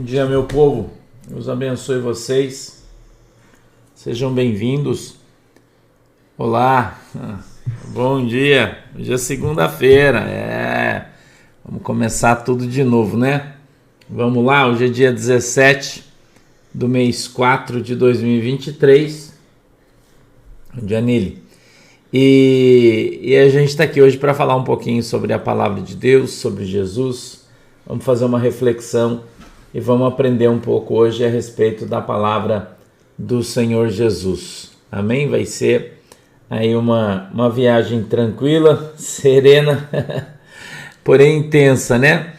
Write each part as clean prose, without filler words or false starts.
Bom dia, meu povo. Deus abençoe vocês. Sejam bem-vindos. Olá. Bom dia. Hoje é segunda-feira. Vamos começar tudo de novo, né? Vamos lá. Hoje é dia 17 do mês 4 de 2023. Bom dia, Nili. E a gente está aqui hoje para falar um pouquinho sobre a palavra de Deus, sobre Jesus. Vamos fazer uma reflexão e vamos aprender um pouco hoje a respeito da palavra do Senhor Jesus. Amém? Vai ser aí uma viagem tranquila, serena, porém intensa, né?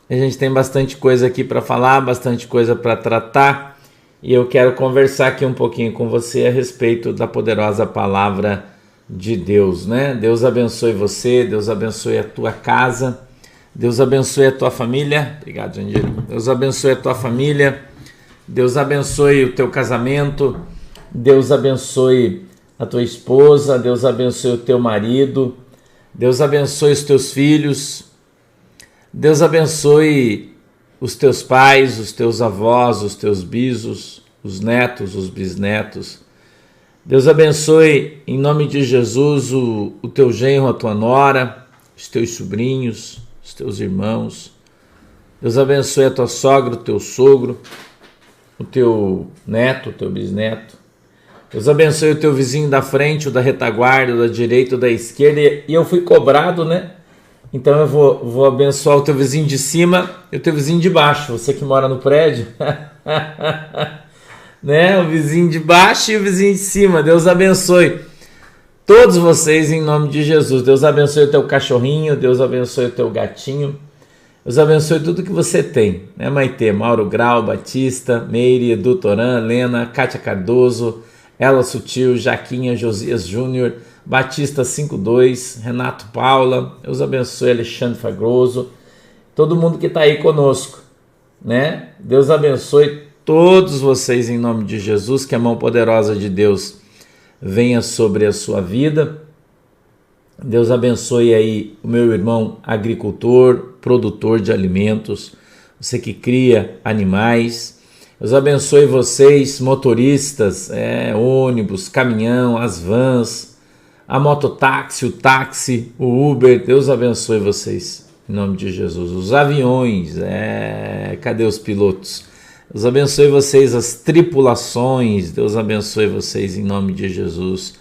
A gente tem bastante coisa aqui para falar, bastante coisa para tratar, e eu quero conversar aqui um pouquinho com você a respeito da poderosa palavra de Deus, né? Deus abençoe você, Deus abençoe a tua casa, Deus abençoe a tua família. Obrigado, Jandir. Deus abençoe a tua família, Deus abençoe o teu casamento, Deus abençoe a tua esposa, Deus abençoe o teu marido, Deus abençoe os teus filhos, Deus abençoe os teus pais, os teus avós, os teus bisos, os netos, os bisnetos. Deus abençoe, em nome de Jesus, o teu genro, a tua nora, os teus sobrinhos, os teus irmãos. Deus abençoe a tua sogra, o teu sogro, o teu neto, o teu bisneto. Deus abençoe o teu vizinho da frente, o da retaguarda, o da direita, o da esquerda. E eu fui cobrado, né? Então eu vou abençoar o teu vizinho de cima e o teu vizinho de baixo. Você que mora no prédio. Né? O vizinho de baixo e o vizinho de cima. Deus abençoe todos vocês em nome de Jesus. Deus abençoe o teu cachorrinho, Deus abençoe o teu gatinho, Deus abençoe tudo que você tem, né, Maitê? Mauro Grau, Batista, Meire, Edu Toran, Lena, Kátia Cardoso, Ela Sutil, Jaquinha, Josias Júnior, Batista 52, Renato Paula. Deus abençoe Alexandre Fagroso, todo mundo que está aí conosco, né? Deus abençoe todos vocês em nome de Jesus, que a mão poderosa de Deus venha sobre a sua vida. Deus abençoe aí o meu irmão agricultor, produtor de alimentos, você que cria animais. Deus abençoe vocês, motoristas, ônibus, caminhão, as vans, a mototáxi, o táxi, o Uber. Deus abençoe vocês em nome de Jesus. Os aviões, cadê os pilotos? Deus abençoe vocês, as tripulações. Deus abençoe vocês em nome de Jesus.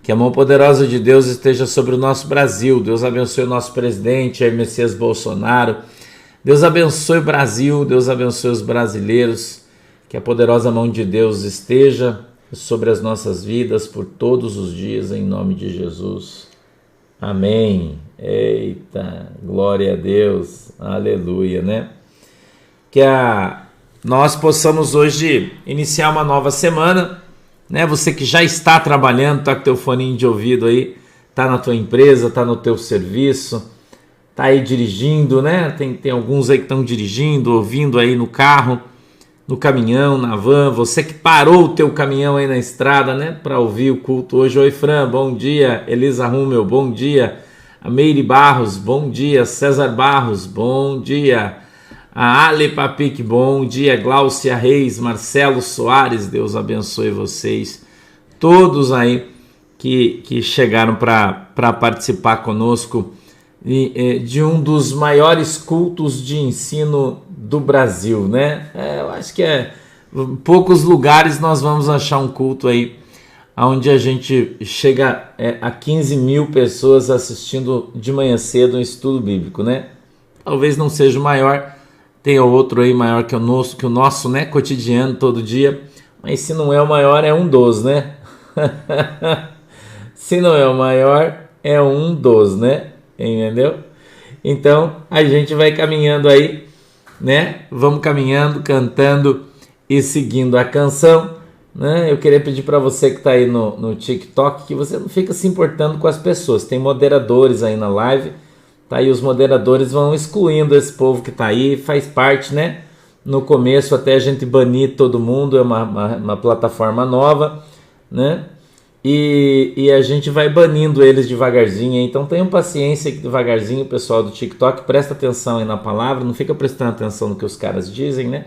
Que a mão poderosa de Deus esteja sobre o nosso Brasil. Deus abençoe o nosso presidente, Jair Messias Bolsonaro. Deus abençoe o Brasil, Deus abençoe os brasileiros. Que a poderosa mão de Deus esteja sobre as nossas vidas por todos os dias, em nome de Jesus. Amém. Eita, glória a Deus. Aleluia, né? Que nós possamos hoje iniciar uma nova semana, né? Você que já está trabalhando, está com teu foninho de ouvido aí, está na tua empresa, está no teu serviço, está aí dirigindo, né? Tem alguns aí que estão dirigindo, ouvindo aí no carro, no caminhão, na van. Você que parou o teu caminhão aí na estrada, né? Para ouvir o culto hoje. Oi, Fran, bom dia. Elisa Rummel, bom dia. A Meire Barros, bom dia. César Barros, bom dia. A Ale Papic, bom dia. Gláucia Reis, Marcelo Soares, Deus abençoe vocês. Todos aí que chegaram para participar conosco de um dos maiores cultos de ensino do Brasil, né? Eu acho que em poucos lugares nós vamos achar um culto aí onde a gente chega a 15 mil pessoas assistindo de manhã cedo um estudo bíblico, né? Talvez não seja o maior, tem outro aí maior que o nosso, né, cotidiano, todo dia, mas se não é o maior, é um dos, né? Se não é o maior, é um dos, né? Entendeu? Então, a gente vai caminhando aí, né? Vamos caminhando, cantando e seguindo a canção, né? Eu queria pedir para você que está aí no TikTok que você não fica se importando com as pessoas. Tem moderadores aí na live, tá aí, os moderadores vão excluindo esse povo que tá aí, faz parte, né? No começo até a gente banir todo mundo, é uma plataforma nova, né? E a gente vai banindo eles devagarzinho, então tenham paciência que devagarzinho, pessoal do TikTok, presta atenção aí na palavra, não fica prestando atenção no que os caras dizem, né?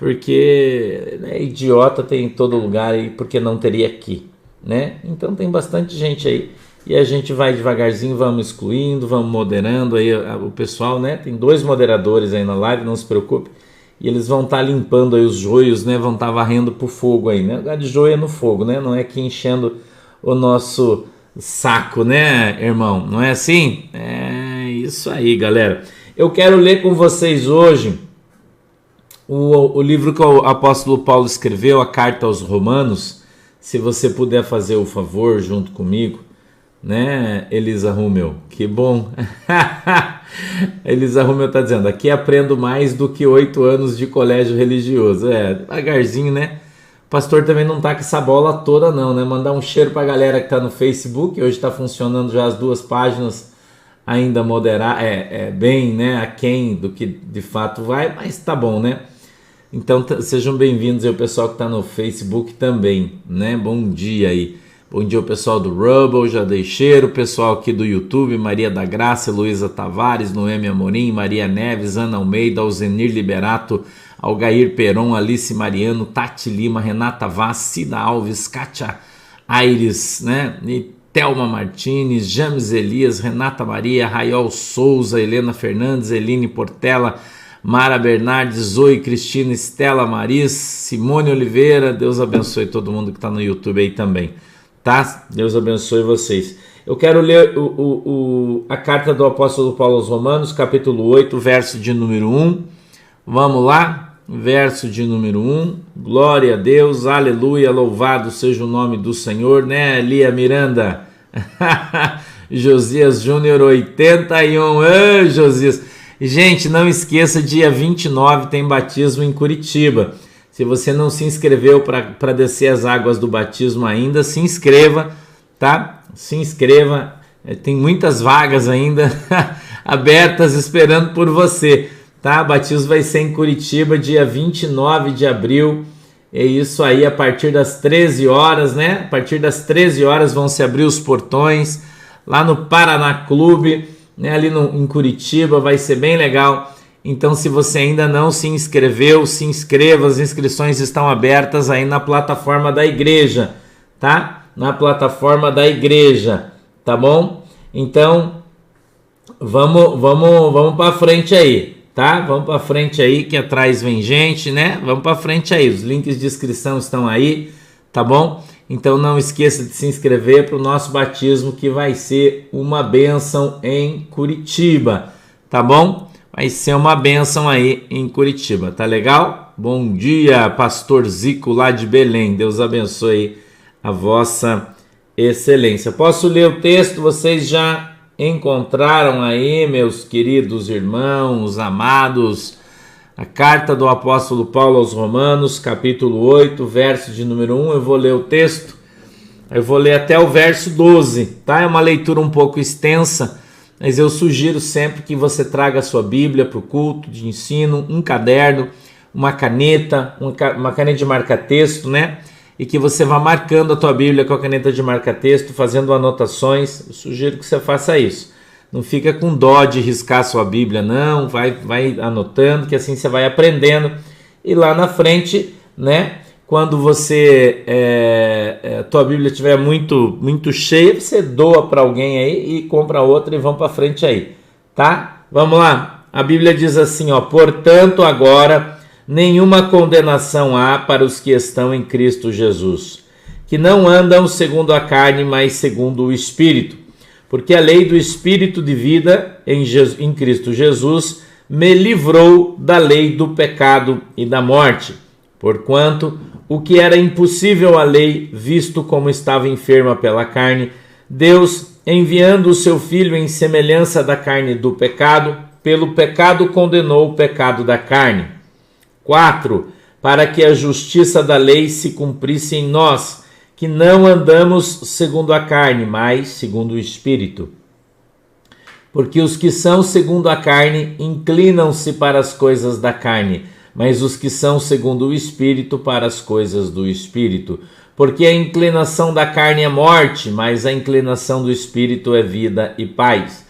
porque né, idiota tem em todo lugar e porque não teria aqui, né? Então tem bastante gente aí e a gente vai devagarzinho, vamos excluindo, vamos moderando aí o pessoal, né? Tem 2 moderadores aí na live, não se preocupe, e eles vão estar limpando aí os joios, né? Vão estar varrendo pro fogo aí, né? O lugar de joio é no fogo, né? Não é aqui enchendo o nosso saco, né, irmão? Não é assim? É isso aí, galera. Eu quero ler com vocês hoje o livro que o apóstolo Paulo escreveu, a carta aos Romanos. Se você puder fazer o favor junto comigo, né, Elisa Rumel? Que bom! Elisa Rumel está dizendo, aqui aprendo mais do que 8 anos de colégio religioso. Devagarzinho, né? O pastor também não tá com essa bola toda não, né? Mandar um cheiro pra galera que tá no Facebook, hoje está funcionando já as 2 páginas, ainda moderar, bem, né, aquém do que de fato vai, mas tá bom, né? Então sejam bem-vindos aí o pessoal que está no Facebook também, né? Bom dia aí. Bom dia o pessoal do Rubble, já dei cheiro, o pessoal aqui do YouTube, Maria da Graça, Luísa Tavares, Noemi Amorim, Maria Neves, Ana Almeida, Alzenir Liberato, Algair Peron, Alice Mariano, Tati Lima, Renata Vaz, Cida Alves, Kátia Aires, né? E Thelma Martins, James Elias, Renata Maria, Raiol Souza, Helena Fernandes, Eline Portela, Mara Bernardes, Zoe Cristina, Estela Maris, Simone Oliveira. Deus abençoe todo mundo que está no YouTube aí também, tá? Deus abençoe vocês. Eu quero ler a carta do apóstolo Paulo aos Romanos, capítulo 8, verso de número 1. Vamos lá? Verso de número 1. Glória a Deus, aleluia, louvado seja o nome do Senhor, né, Lia Miranda? Josias Júnior 81. Ei, Josias. Gente, não esqueça, dia 29 tem batismo em Curitiba. Se você não se inscreveu para descer as águas do batismo ainda, se inscreva, tá? Se inscreva, tem muitas vagas ainda abertas esperando por você, tá? O batismo vai ser em Curitiba, dia 29 de abril. É isso aí, a partir das 13 horas, né? A partir das 13 horas vão se abrir os portões lá no Paraná Clube, né, ali em Curitiba, vai ser bem legal. Então, se você ainda não se inscreveu, se inscreva, as inscrições estão abertas aí na plataforma da igreja, tá? Na plataforma da igreja, tá bom? Então, vamos para frente aí, tá? Vamos para frente aí, que atrás vem gente, né? Vamos para frente aí, os links de inscrição estão aí, tá bom? Então não esqueça de se inscrever para o nosso batismo, que vai ser uma bênção em Curitiba, tá bom? Vai ser uma bênção aí em Curitiba, tá legal? Bom dia, pastor Zico lá de Belém, Deus abençoe a vossa excelência. Posso ler o texto? Vocês já encontraram aí, meus queridos irmãos, amados? A carta do apóstolo Paulo aos Romanos, capítulo 8, verso de número 1, eu vou ler o texto, eu vou ler até o verso 12, tá? É uma leitura um pouco extensa, mas eu sugiro sempre que você traga a sua Bíblia para o culto de ensino, um caderno, uma caneta de marca-texto, né? E que você vá marcando a tua Bíblia com a caneta de marca-texto, fazendo anotações. Eu sugiro que você faça isso. Não fica com dó de riscar sua Bíblia, não. Vai anotando, que assim você vai aprendendo. E lá na frente, né, quando você tua Bíblia estiver muito cheia, você doa para alguém aí e compra outra e vamos para frente aí, tá? Vamos lá. A Bíblia diz assim, ó: portanto, agora nenhuma condenação há para os que estão em Cristo Jesus, que não andam segundo a carne, mas segundo o Espírito. Porque a lei do Espírito de vida em Cristo Jesus me livrou da lei do pecado e da morte. Porquanto o que era impossível à lei, visto como estava enferma pela carne, Deus, enviando o seu Filho em semelhança da carne do pecado, pelo pecado condenou o pecado da carne. 4. Para que a justiça da lei se cumprisse em nós, que não andamos segundo a carne, mas segundo o Espírito. Porque os que são segundo a carne inclinam-se para as coisas da carne, mas os que são segundo o Espírito para as coisas do Espírito. Porque a inclinação da carne é morte, mas a inclinação do Espírito é vida e paz.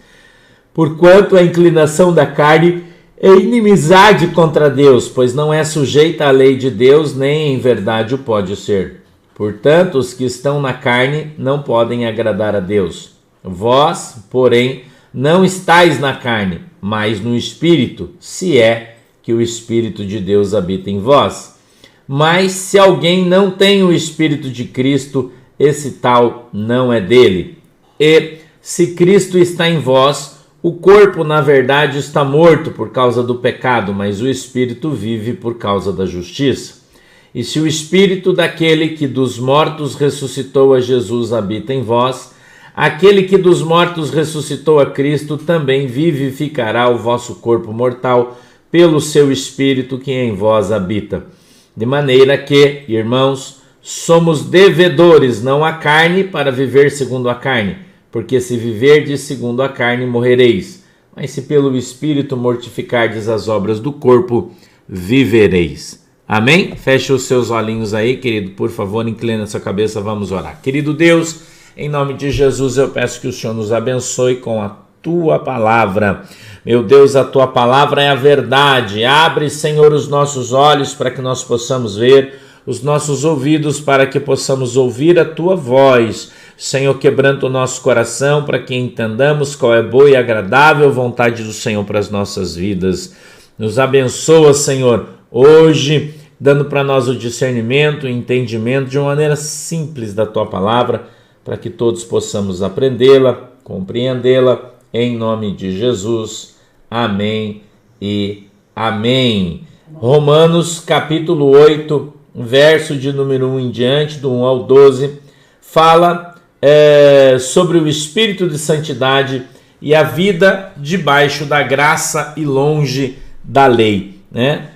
Porquanto a inclinação da carne é inimizade contra Deus, pois não é sujeita à lei de Deus, nem em verdade o pode ser. Portanto, os que estão na carne não podem agradar a Deus. Vós, porém, não estáis na carne, mas no Espírito, se é que o Espírito de Deus habita em vós. Mas se alguém não tem o Espírito de Cristo, esse tal não é dele. E se Cristo está em vós, o corpo, na verdade, está morto por causa do pecado, mas o Espírito vive por causa da justiça. E se o Espírito daquele que dos mortos ressuscitou a Jesus habita em vós, aquele que dos mortos ressuscitou a Cristo também vivificará o vosso corpo mortal pelo seu Espírito que em vós habita. De maneira que, irmãos, somos devedores, não à carne, para viver segundo a carne, porque se viverdes segundo a carne, morrereis. Mas se pelo Espírito mortificardes as obras do corpo, vivereis. Amém? Feche os seus olhinhos aí, querido, por favor, inclina a sua cabeça, vamos orar. Querido Deus, em nome de Jesus, eu peço que o Senhor nos abençoe com a tua palavra. Meu Deus, a tua palavra é a verdade. Abre, Senhor, os nossos olhos para que nós possamos ver, os nossos ouvidos para que possamos ouvir a tua voz. Senhor, quebranta o nosso coração para que entendamos qual é boa e agradável vontade do Senhor para as nossas vidas. Nos abençoa, Senhor, hoje, dando para nós o discernimento e entendimento de uma maneira simples da tua palavra, para que todos possamos aprendê-la, compreendê-la, em nome de Jesus. Amém e amém. Romanos capítulo 8, verso de número 1 em diante, do 1 ao 12, fala sobre o espírito de santidade e a vida debaixo da graça e longe da lei, né?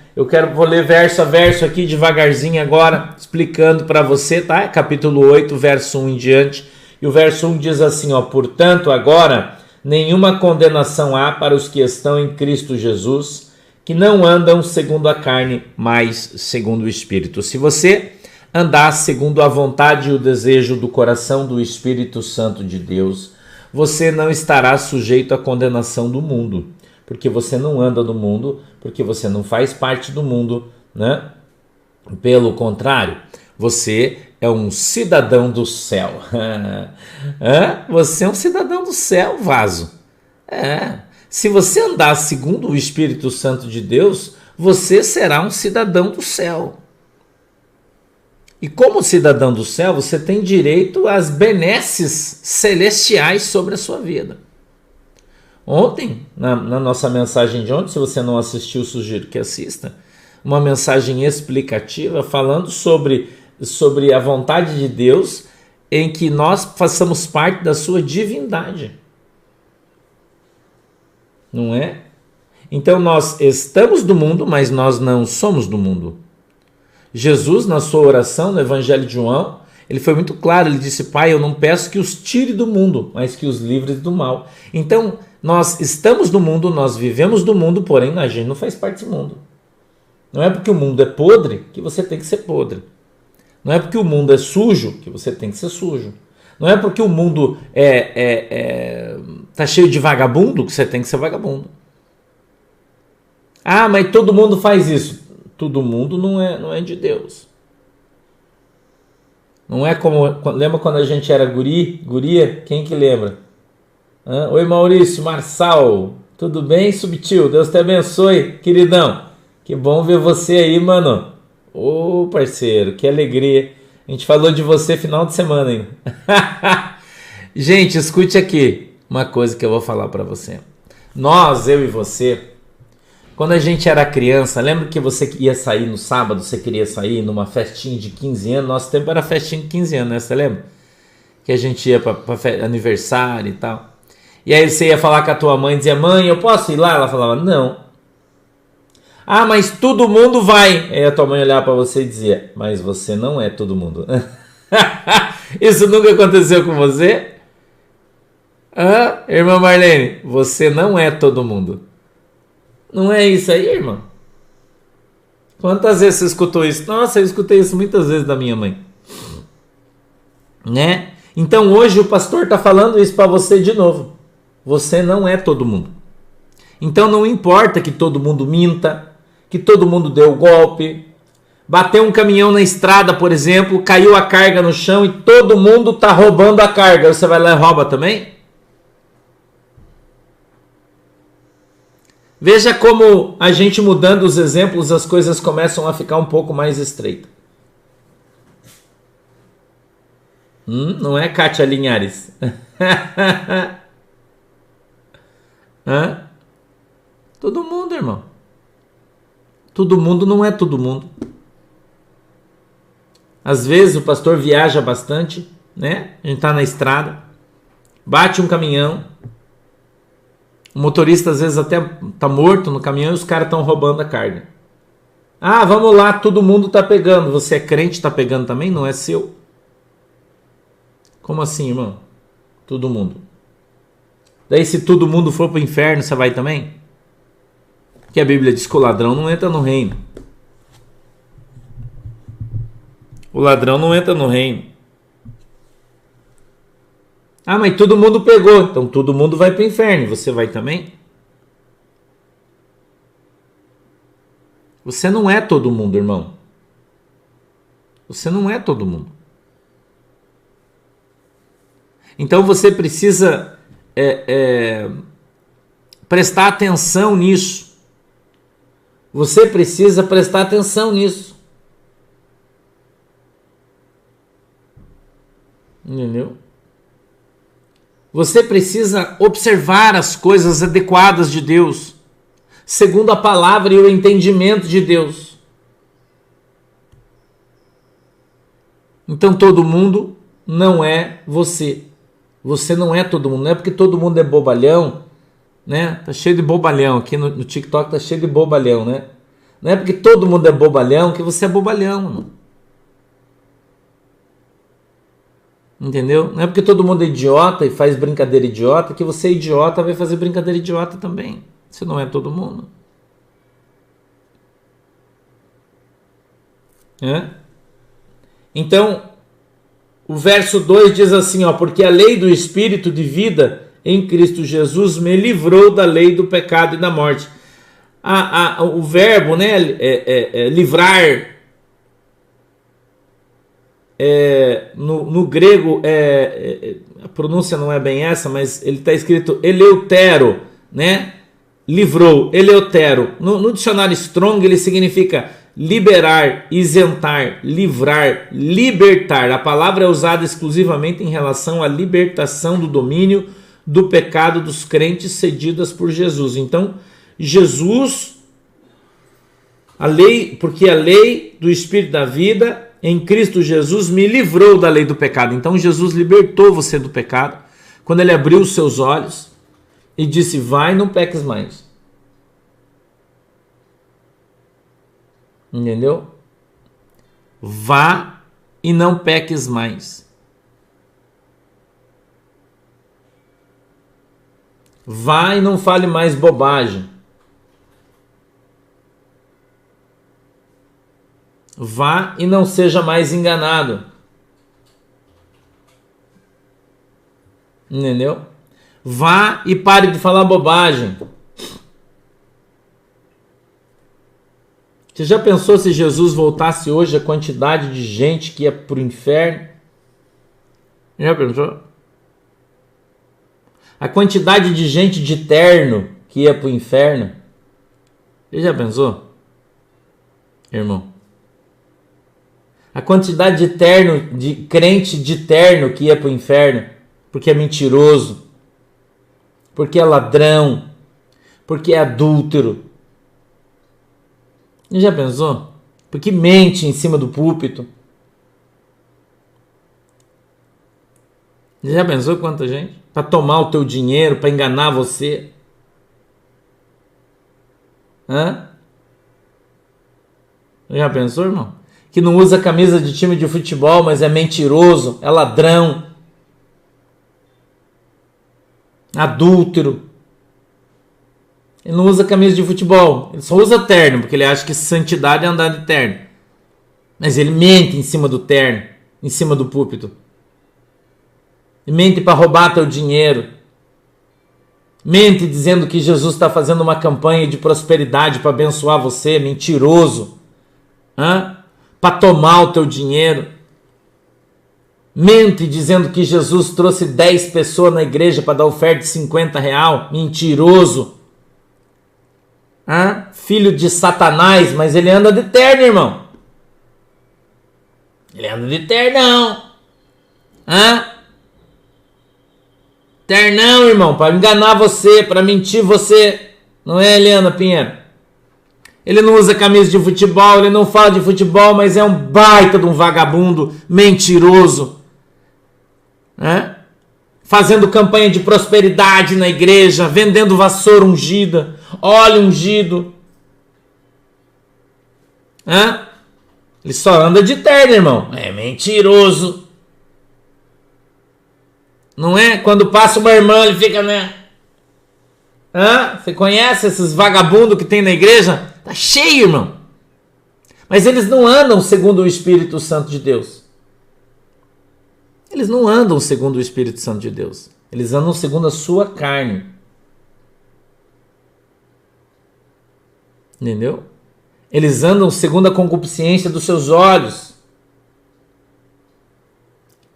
Vou ler verso a verso aqui devagarzinho agora, explicando para você, tá? Capítulo 8, verso 1 em diante. E o verso 1 diz assim, ó: portanto, agora nenhuma condenação há para os que estão em Cristo Jesus, que não andam segundo a carne, mas segundo o Espírito. Se você andar segundo a vontade e o desejo do coração do Espírito Santo de Deus, você não estará sujeito à condenação do mundo, porque você não anda no mundo, porque você não faz parte do mundo, né? Pelo contrário, você é um cidadão do céu. Você é um cidadão do céu, vaso. Se você andar segundo o Espírito Santo de Deus, você será um cidadão do céu. E como cidadão do céu, você tem direito às benesses celestiais sobre a sua vida. Ontem, na nossa mensagem de ontem, se você não assistiu, sugiro que assista, uma mensagem explicativa falando sobre a vontade de Deus em que nós façamos parte da sua divindade. Não é? Então nós estamos do mundo, mas nós não somos do mundo. Jesus, na sua oração, no Evangelho de João, ele foi muito claro, ele disse: Pai, eu não peço que os tire do mundo, mas que os livres do mal. Então, nós estamos no mundo, nós vivemos do mundo, porém a gente não faz parte do mundo. Não é porque o mundo é podre que você tem que ser podre. Não é porque o mundo é sujo que você tem que ser sujo. Não é porque o mundo tá cheio de vagabundo que você tem que ser vagabundo. Ah, mas todo mundo faz isso. Todo mundo não é de Deus. Não é como... Lembra quando a gente era guria? Quem que lembra? Oi, Maurício, Marçal. Tudo bem, Subtil? Deus te abençoe, queridão. Que bom ver você aí, mano. Ô, parceiro, que alegria. A gente falou de você final de semana, hein? Gente, escute aqui uma coisa que eu vou falar para você. Nós, eu e você, quando a gente era criança, lembra que você ia sair no sábado, você queria sair numa festinha de 15 anos? Nosso tempo era festinha de 15 anos, né? Você lembra? Que a gente ia para aniversário e tal. E aí você ia falar com a tua mãe e dizia: mãe, eu posso ir lá? Ela falava: não. Ah, mas todo mundo vai. Aí a tua mãe olhava para você e dizia: mas você não é todo mundo. Isso nunca aconteceu com você? Irmã Marlene, você não é todo mundo. Não é isso aí, irmão? Quantas vezes você escutou isso? Nossa, eu escutei isso muitas vezes da minha mãe. Né? Então hoje o pastor está falando isso para você de novo. Você não é todo mundo. Então não importa que todo mundo minta, que todo mundo deu golpe. Bateu um caminhão na estrada, por exemplo, caiu a carga no chão e todo mundo está roubando a carga. Você vai lá e rouba também? Veja como a gente mudando os exemplos, as coisas começam a ficar um pouco mais estreitas. Não é, Kátia Linhares? Hã? Todo mundo, irmão. Todo mundo não é todo mundo. Às vezes o pastor viaja bastante, né? A gente tá na estrada, bate um caminhão, o motorista às vezes até tá morto no caminhão e os caras estão roubando a carga. Ah, vamos lá, todo mundo tá pegando. Você é crente, tá pegando também? Não é seu? Como assim, irmão? Todo mundo. Daí se todo mundo for pro inferno, você vai também? Que a Bíblia diz que o ladrão não entra no reino. O ladrão não entra no reino. Ah, mas todo mundo pegou. Então todo mundo vai para o inferno. Você vai também? Você não é todo mundo, irmão. Você não é todo mundo. Então você precisa prestar atenção nisso. Você precisa prestar atenção nisso. Entendeu? Você precisa observar as coisas adequadas de Deus, segundo a palavra e o entendimento de Deus. Então todo mundo não é você. Você não é todo mundo. Não é porque todo mundo é bobalhão, né? Tá cheio de bobalhão. Aqui no TikTok tá cheio de bobalhão, né? Não é porque todo mundo é bobalhão que você é bobalhão, mano. Entendeu? Não é porque todo mundo é idiota e faz brincadeira idiota que você é idiota vai fazer brincadeira idiota também. Você não é todo mundo. Então, o verso 2 diz assim, ó, porque a lei do Espírito de vida em Cristo Jesus me livrou da lei do pecado e da morte. O verbo, né, livrar, no grego, a pronúncia não é bem essa, mas ele está escrito eleutero, né? Livrou, eleutero. No dicionário Strong ele significa liberar, isentar, livrar, libertar. A palavra é usada exclusivamente em relação à libertação do domínio do pecado dos crentes cedidas por Jesus. Então, Jesus, a lei, porque a lei do Espírito da vida em Cristo Jesus me livrou da lei do pecado. Então Jesus libertou você do pecado quando ele abriu os seus olhos e disse, vai, não peques mais. Entendeu? Vá e não peques mais. Vá e não fale mais bobagem. Vá e não seja mais enganado. Entendeu? Vá e pare de falar bobagem. Você já pensou se Jesus voltasse hoje a quantidade de gente que ia para o inferno? Já pensou? A quantidade de gente de terno que ia para o inferno? Você já pensou? Irmão? A quantidade de terno, de crente de terno que ia para o inferno, porque é mentiroso, porque é ladrão, porque é adúltero. Já pensou? Porque mente em cima do púlpito. Já pensou quanta gente? Para tomar o teu dinheiro, para enganar você. Já pensou, irmão? Que não usa camisa de time de futebol, mas é mentiroso, é ladrão, adúltero. Ele não usa camisa de futebol, ele só usa terno, porque ele acha que santidade é andar de terno. Mas ele mente em cima do terno, em cima do púlpito. Ele mente para roubar teu dinheiro. Mente dizendo que Jesus está fazendo uma campanha de prosperidade para abençoar você, mentiroso. Para tomar o teu dinheiro. Mente dizendo que Jesus trouxe 10 pessoas na igreja para dar oferta de R$50, mentiroso. Filho de Satanás, mas ele anda de terno, irmão. Ele anda de ternão. Ternão, irmão, para enganar você, para mentir você. Não é, Eliana Pinheiro? Ele não usa camisa de futebol, ele não fala de futebol, mas é um baita de um vagabundo mentiroso. Fazendo campanha de prosperidade na igreja, vendendo vassoura ungida, óleo ungido. Ele só anda de terno, irmão. É mentiroso. Não é? Quando passa uma irmã, ele fica, né? Você conhece esses vagabundos que tem na igreja? Tá cheio, irmão. Mas eles não andam segundo o Espírito Santo de Deus. Eles não andam segundo o Espírito Santo de Deus. Eles andam segundo a sua carne. Entendeu? Eles andam segundo a concupiscência dos seus olhos.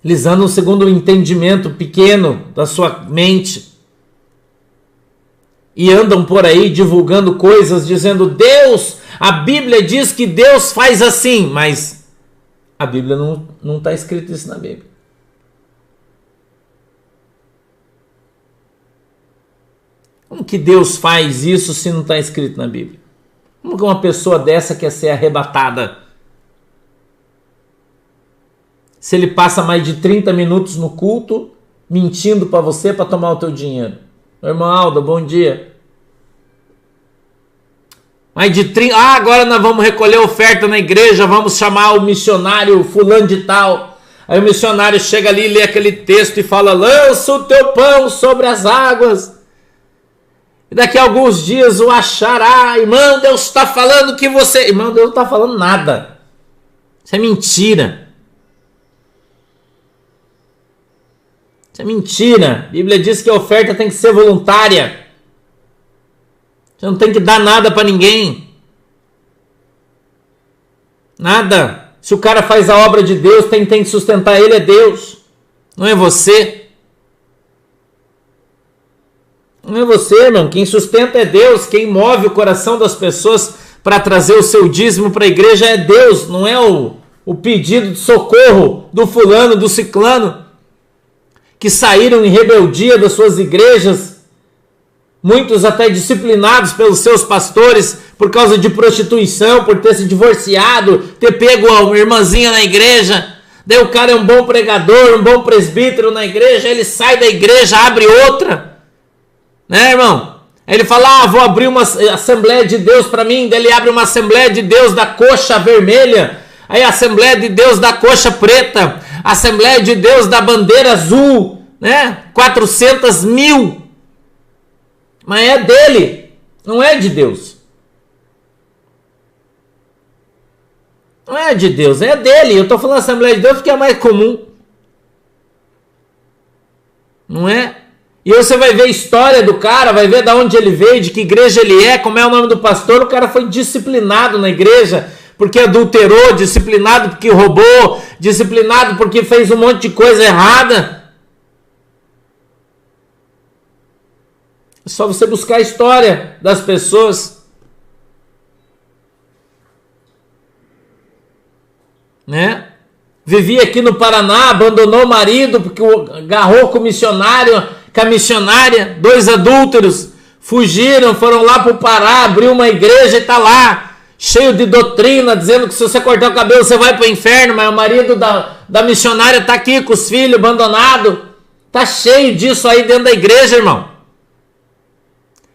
Eles andam segundo o entendimento pequeno da sua mente. E andam por aí divulgando coisas, dizendo: Deus, a Bíblia diz que Deus faz assim. Mas a Bíblia não está escrito isso na Bíblia. Como que Deus faz isso se não está escrito na Bíblia? Como que uma pessoa dessa quer ser arrebatada? Se ele passa mais de 30 minutos no culto, mentindo para você para tomar o teu dinheiro. Irmão Aldo, bom dia. Mais de 30... agora nós vamos recolher oferta na igreja, vamos chamar o missionário fulano de tal. Aí o missionário chega ali, lê aquele texto e fala: lança o teu pão sobre as águas. E daqui a alguns dias o achará: irmão, Deus está falando que você... Irmão, Deus não está falando nada. Isso é mentira. Isso é mentira. A Bíblia diz que a oferta tem que ser voluntária. Você não tem que dar nada para ninguém. Nada. Se o cara faz a obra de Deus, quem tem que sustentar ele é Deus. Não é você. Não é você, irmão. Quem sustenta é Deus. Quem move o coração das pessoas para trazer o seu dízimo para a igreja é Deus. Não é o pedido de socorro do fulano, do ciclano, que saíram em rebeldia das suas igrejas, muitos até disciplinados pelos seus pastores por causa de prostituição, por ter se divorciado, ter pego uma irmãzinha na igreja. Daí o cara é um bom pregador, um bom presbítero na igreja, ele sai da igreja, abre outra, né, irmão? Aí ele fala: vou abrir uma Assembleia de Deus para mim. Daí ele abre uma Assembleia de Deus da coxa vermelha, aí a Assembleia de Deus da coxa preta, Assembleia de Deus da bandeira azul, né? 400 mil. Mas é dele, não é de Deus. Não é de Deus, é dele. Eu estou falando Assembleia de Deus porque é mais comum. Não é? E aí você vai ver a história do cara, vai ver de onde ele veio, de que igreja ele é, como é o nome do pastor. O cara foi disciplinado na igreja porque adulterou, disciplinado porque roubou, disciplinado porque fez um monte de coisa errada. É só você buscar a história das pessoas, né? Vivia aqui no Paraná, abandonou o marido porque agarrou com o missionário, com a missionária, 2 adúlteros, fugiram, foram lá para o Pará, abriu uma igreja e está lá, cheio de doutrina, dizendo que se você cortar o cabelo você vai para o inferno, mas o marido da missionária está aqui com os filhos abandonados. Está cheio disso aí dentro da igreja, irmão.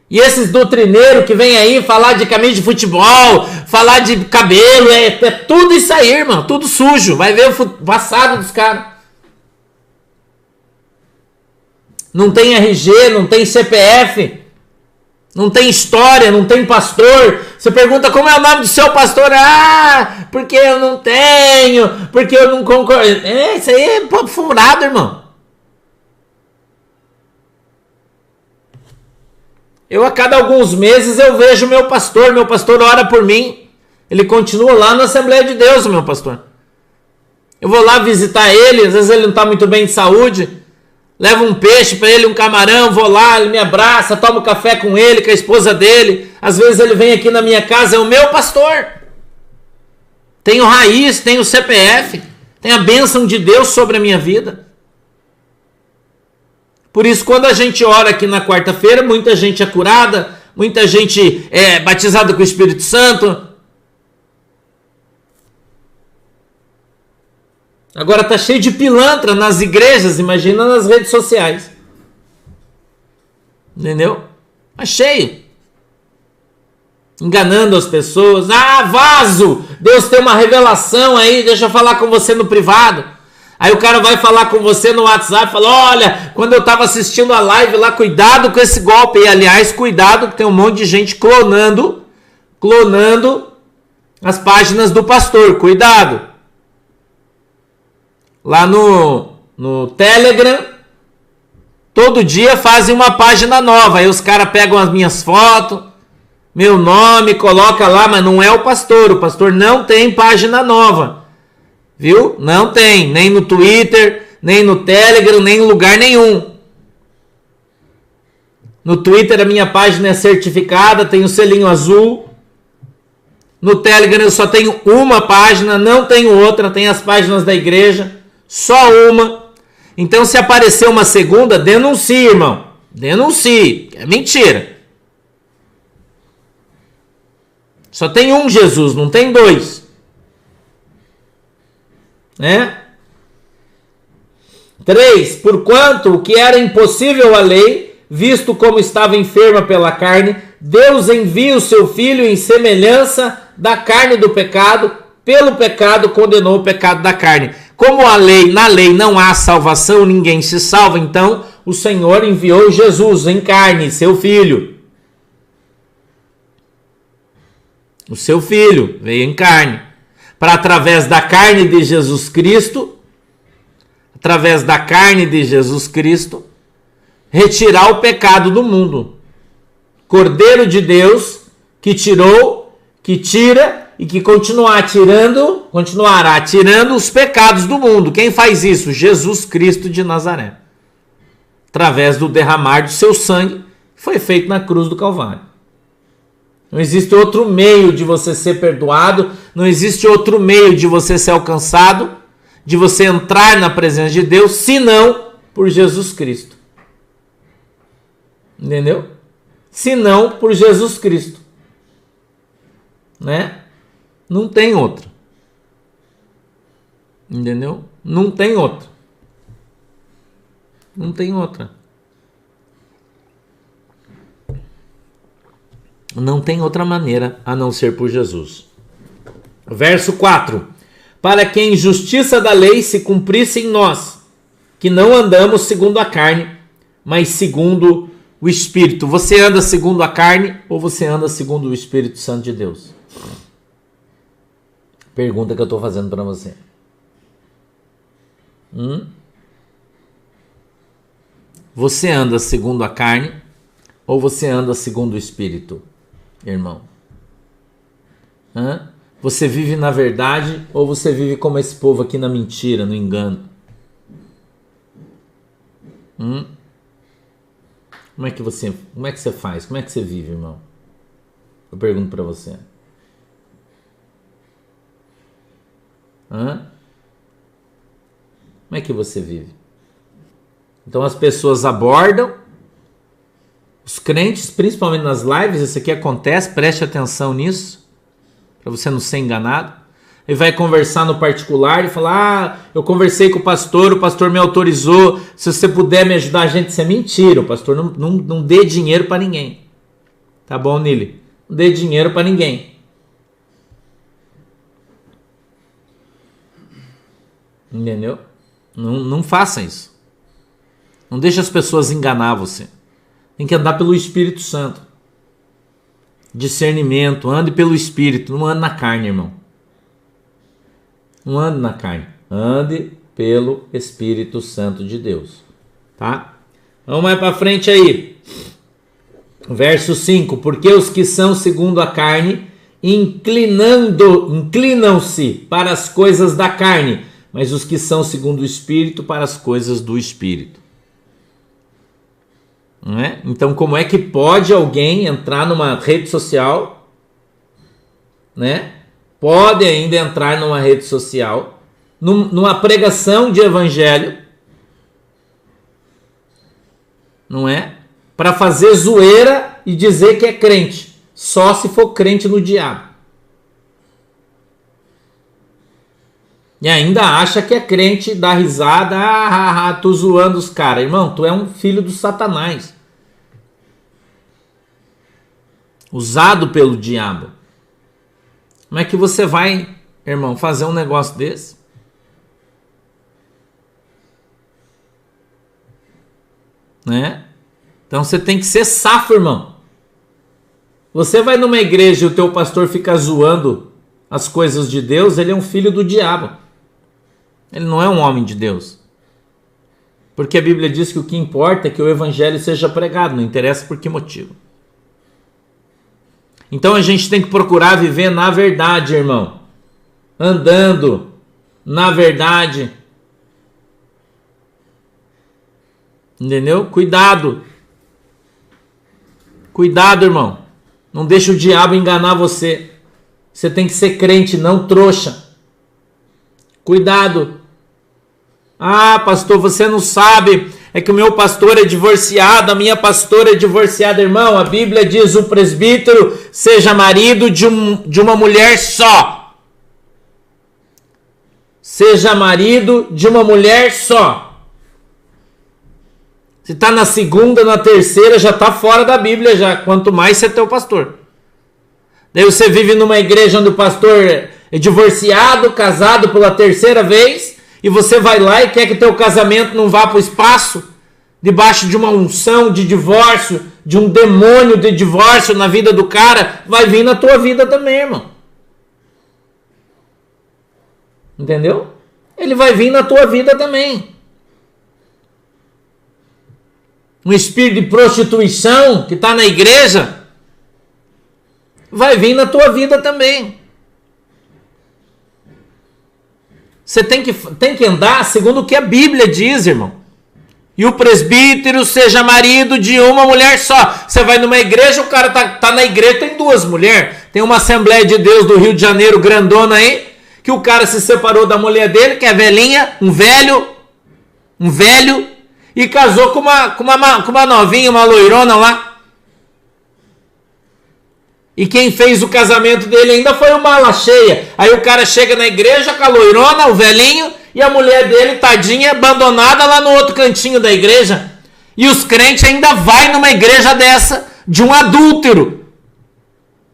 E esses doutrineiros que vêm aí falar de camisa de futebol, falar de cabelo, é tudo isso aí, irmão, tudo sujo. Vai ver o passado dos caras. Não tem RG, não tem CPF, não tem história, não tem pastor. Você pergunta: como é o nome do seu pastor? Porque eu não tenho, porque eu não concordo. Isso aí é papo furado, irmão. A cada alguns meses eu vejo meu pastor ora por mim. Ele continua lá na Assembleia de Deus, meu pastor. Eu vou lá visitar ele, às vezes ele não está muito bem de saúde, levo um peixe para ele, um camarão, vou lá, ele me abraça, tomo café com ele, com a esposa dele. Às vezes ele vem aqui na minha casa, é o meu pastor. Tenho raiz, tenho CPF, tenho a bênção de Deus sobre a minha vida. Por isso, quando a gente ora aqui na quarta-feira, muita gente é curada, muita gente é batizada com o Espírito Santo. Agora tá cheio de pilantra nas igrejas, imagina nas redes sociais. Entendeu? Tá cheio. Enganando as pessoas. Ah, vaso! Deus tem uma revelação aí, deixa eu falar com você no privado. Aí o cara vai falar com você no WhatsApp, fala, olha, quando eu estava assistindo a live lá, cuidado com esse golpe. E aliás, cuidado que tem um monte de gente clonando as páginas do pastor, cuidado. Lá no Telegram, todo dia fazem uma página nova, aí os caras pegam as minhas fotos, meu nome, coloca lá, mas não é o pastor não tem página nova. Viu? Não tem, nem no Twitter, nem no Telegram, nem em lugar nenhum. No Twitter a minha página é certificada, tem o selinho azul. No Telegram eu só tenho uma página, não tenho outra, tem as páginas da igreja, só uma. Então se aparecer uma segunda, denuncie, irmão. Denuncie, é mentira. Só tem um Jesus, não tem dois. Né? 3. Porquanto o que era impossível à lei, visto como estava enferma pela carne, Deus envia o seu Filho em semelhança da carne do pecado, pelo pecado condenou o pecado da carne. Como na lei não há salvação, ninguém se salva, então o Senhor enviou Jesus em carne, seu Filho. O seu Filho veio em carne, para através da carne de Jesus Cristo, retirar o pecado do mundo. Cordeiro de Deus que tirou, que tira e que continuará tirando os pecados do mundo. Quem faz isso? Jesus Cristo de Nazaré. Através do derramar do seu sangue, que foi feito na cruz do Calvário. Não existe outro meio de você ser perdoado, não existe outro meio de você ser alcançado, de você entrar na presença de Deus, senão por Jesus Cristo. Entendeu? Senão por Jesus Cristo. Né? Não tem outra. Entendeu? Não tem outra. Não tem outra. Não tem outra maneira a não ser por Jesus. Verso 4. Para que a injustiça da lei se cumprisse em nós, que não andamos segundo a carne, mas segundo o Espírito. Você anda segundo a carne ou você anda segundo o Espírito Santo de Deus? Pergunta que eu estou fazendo para você. Você anda segundo a carne ou você anda segundo o Espírito, irmão? Você vive na verdade ou você vive como esse povo aqui na mentira, no engano? Como é que você faz? Como é que você vive, irmão? Eu pergunto para você. Como é que você vive? Então as pessoas abordam, os crentes, principalmente nas lives, isso aqui acontece, preste atenção nisso, para você não ser enganado. Ele vai conversar no particular e falar, eu conversei com o pastor me autorizou, se você puder me ajudar, gente, isso é mentira, o pastor não dê dinheiro para ninguém. Tá bom, Nili? Não dê dinheiro para ninguém. Entendeu? Não faça isso. Não deixe as pessoas enganar você. Tem que andar pelo Espírito Santo. Discernimento, ande pelo Espírito, não ande na carne, irmão. Não ande na carne, ande pelo Espírito Santo de Deus, tá? Vamos mais para frente aí. Verso 5: porque os que são segundo a carne inclinam-se para as coisas da carne, mas os que são segundo o Espírito para as coisas do Espírito. Não é? Então, como é que pode alguém entrar numa rede social, né? Pode ainda entrar numa rede social, numa pregação de evangelho, não é? Para fazer zoeira e dizer que é crente, só se for crente no diabo. E ainda acha que é crente, dá risada, tô zoando os caras. Irmão, tu é um filho do Satanás, usado pelo diabo. Como é que você vai, irmão, fazer um negócio desse? Né? Então você tem que ser safo, irmão. Você vai numa igreja e o teu pastor fica zoando as coisas de Deus, ele é um filho do diabo. Ele não é um homem de Deus. Porque a Bíblia diz que o que importa é que o evangelho seja pregado, não interessa por que motivo. Então a gente tem que procurar viver na verdade, irmão. Andando na verdade. Entendeu? Cuidado. Cuidado, irmão. Não deixa o diabo enganar você. Você tem que ser crente, não trouxa. Cuidado. Ah, pastor, você não sabe. É que o meu pastor é divorciado, a minha pastora é divorciada. Irmão, a Bíblia diz: o presbítero seja marido de uma mulher só. Seja marido de uma mulher só. Se está na segunda, na terceira, já está fora da Bíblia já. Quanto mais você é teu pastor. Daí você vive numa igreja onde o pastor é divorciado, casado pela terceira vez, e você vai lá e quer que teu casamento não vá para o espaço, debaixo de uma unção de divórcio, de um demônio de divórcio na vida do cara, vai vir na tua vida também, irmão. Entendeu? Ele vai vir na tua vida também. Um espírito de prostituição que está na igreja vai vir na tua vida também. Você tem que andar segundo o que a Bíblia diz, irmão. E o presbítero seja marido de uma mulher só. Você vai numa igreja, o cara tá na igreja, tem duas mulheres. Tem uma Assembleia de Deus do Rio de Janeiro grandona aí, que o cara se separou da mulher dele, que é velhinha, um velho, e casou com uma novinha, uma loirona lá. E quem fez o casamento dele ainda foi o mala cheia. Aí o cara chega na igreja com a loirona, o velhinho, e a mulher dele, tadinha, abandonada lá no outro cantinho da igreja. E os crentes ainda vai numa igreja dessa, de um adúltero,